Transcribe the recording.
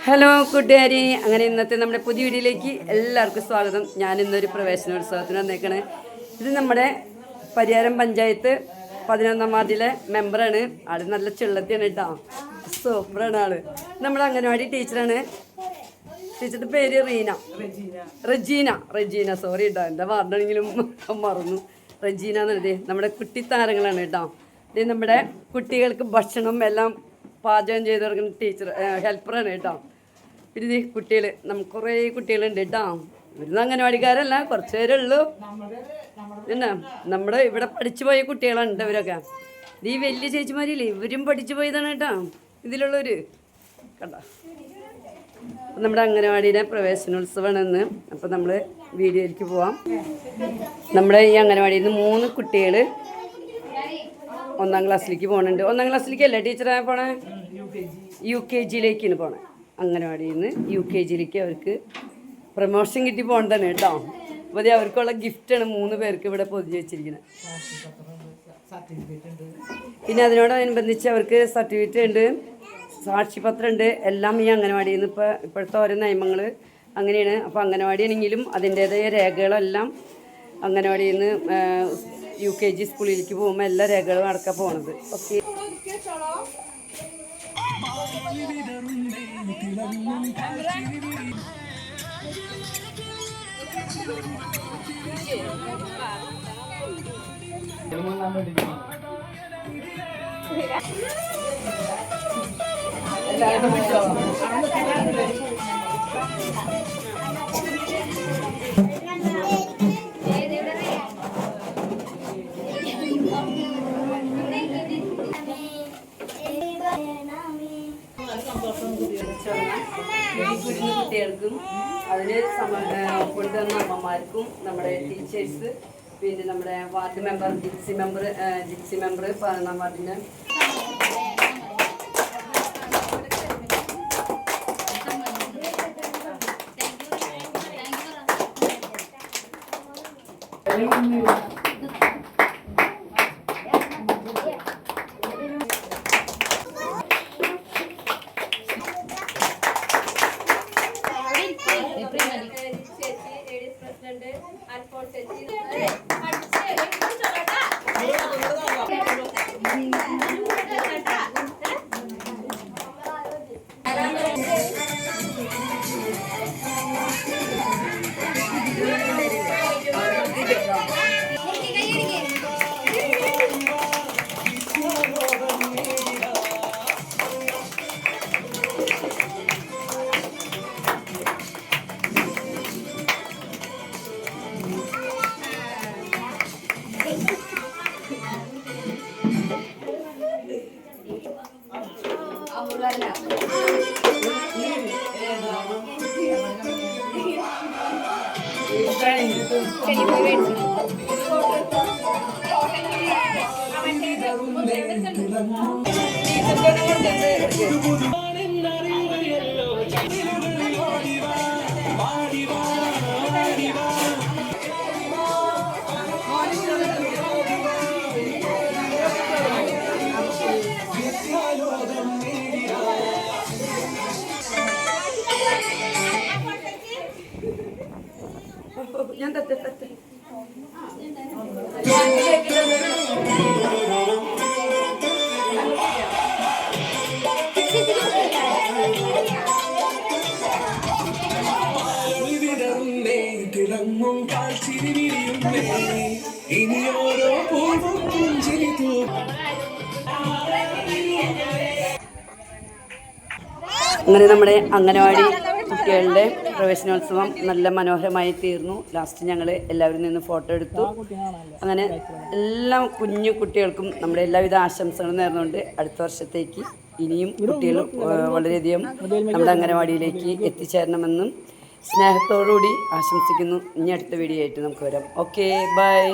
Hello കൂട്ടുകാരി, അങ്ങനെ ഇന്നത്തെ നമ്മുടെ പുതിയ വീഡിയോയിലേക്ക് എല്ലാവർക്കും സ്വാഗതം. ഞാൻ ഇന്നൊരു പ്രവേശനോത്സവത്തിന് വന്നേക്കണേ. ഇത് നമ്മുടെ പരിയാരം പഞ്ചായത്ത് 11ാം വാർഡിലെ മെമ്പറാണ്. ആള് നല്ല ചെള്ളത്തിയാണ് കേട്ടോ, സൂപ്പറാണ് ആള്. നമ്മുടെ അംഗനവാടി ടീച്ചറാണ്. ടീച്ചറുടെ പേര് റജീന. സോറി കേട്ടോ, എൻ്റെ വാർഡാണെങ്കിലും മറന്നു. റജീന എന്നുള്ളത് നമ്മുടെ കുട്ടി താരങ്ങളാണ് കേട്ടോ. ഇത് നമ്മുടെ കുട്ടികൾക്ക് ഭക്ഷണം എല്ലാം പാചകം ചെയ്ത് കൊടുക്കുന്ന ടീച്ചർ ഹെൽപ്പറാണ് കേട്ടോ. പിന്നെ കുട്ടികൾ നമുക്ക് കുറേ കുട്ടികളുണ്ട് കേട്ടോ. ഇവിടുന്ന് അംഗനവാടിക്കാരല്ല, കുറച്ച് പേരുള്ളൂ. പിന്നെ നമ്മുടെ ഇവിടെ പഠിച്ചു പോയ കുട്ടികളുണ്ട് ഇവരൊക്കെ. ഈ വലിയ ചേച്ചിമാരില്ലേ, ഇവരും പഠിച്ചു പോയതാണ് കേട്ടോ ഇതിലുള്ളവർ കണ്ടോ. നമ്മുടെ അംഗനവാടിയുടെ പ്രവേശനോത്സവമാണെന്ന്. അപ്പോൾ നമ്മൾ വീഡിയോയിലേക്ക് പോവാം. നമ്മുടെ ഈ അംഗനവാടിയിൽ നിന്ന് 3 കുട്ടികൾ 1ാം ക്ലാസ്സിലേക്ക് പോകുന്നുണ്ട്. 1ാം ക്ലാസ്സിലേക്കല്ലേ ടീച്ചറെ പോണേ? UKG പോണേ. അംഗനവാടിയിൽ നിന്ന് UKG അവർക്ക് പ്രമോഷൻ കിട്ടി പോകേണ്ടതാണ് കേട്ടോ. അപ്പോൾ അത് അവർക്കുള്ള ഗിഫ്റ്റാണ് 3 പേർക്ക് ഇവിടെ പൊതിഞ്ഞ് വെച്ചിരിക്കുന്നത്. പിന്നെ അതിനോടനുബന്ധിച്ച് അവർക്ക് സർട്ടിഫിക്കറ്റ് ഉണ്ട്, സാക്ഷിപത്രം ഉണ്ട്, എല്ലാം ഈ അംഗനവാടിയിൽ നിന്ന്. ഇപ്പോഴത്തെ ഓരോ നിയമങ്ങൾ അങ്ങനെയാണ്. അപ്പോൾ അംഗനവാടി ആണെങ്കിലും അതിൻ്റേതായ രേഖകളെല്ലാം അംഗനവാടിയിൽ നിന്ന് UKG സ്കൂളിലേക്ക് പോകുമ്പോൾ എല്ലാ രേഖകളും അടക്കാൻ പോകണത്. ഓക്കെ, കുട്ടികൾക്കും അതിന് കൊണ്ടുവന്ന അമ്മമാർക്കും നമ്മുടെ ടീച്ചേഴ്സ്, പിന്നെ നമ്മുടെ വാർഡ് മെമ്പർ ജിപ്സി മെമ്പർ 11ാം വാർഡിൻ്റെ ഞാൻ തത്തെ തിളങ്ങും കാൽച്ചിരിയുന്നേ ഇനിയോരോ പൂർവ്വം പുഞ്ചിരിത്തു. അങ്ങനെ നമ്മുടെ അംഗനവാടി കുട്ടികളുടെ പ്രവേശനോത്സവം നല്ല മനോഹരമായി തീർന്നു. ലാസ്റ്റ് ഞങ്ങൾ എല്ലാവരും നിന്ന് ഫോട്ടോ എടുത്തു. അങ്ങനെ എല്ലാ കുഞ്ഞു കുട്ടികൾക്കും നമ്മുടെ എല്ലാവിധ ആശംസകളും നേർന്നുകൊണ്ട് അടുത്ത വർഷത്തേക്ക് ഇനിയും കുട്ടികൾ വളരെയധികം നമ്മുടെ അംഗനവാടിയിലേക്ക് എത്തിച്ചേരണമെന്നും സ്നേഹത്തോടുകൂടി ആശംസിക്കുന്നു. ഇനി അടുത്ത വീഡിയോ ആയിട്ട് നമുക്ക് വരാം. Okay, by.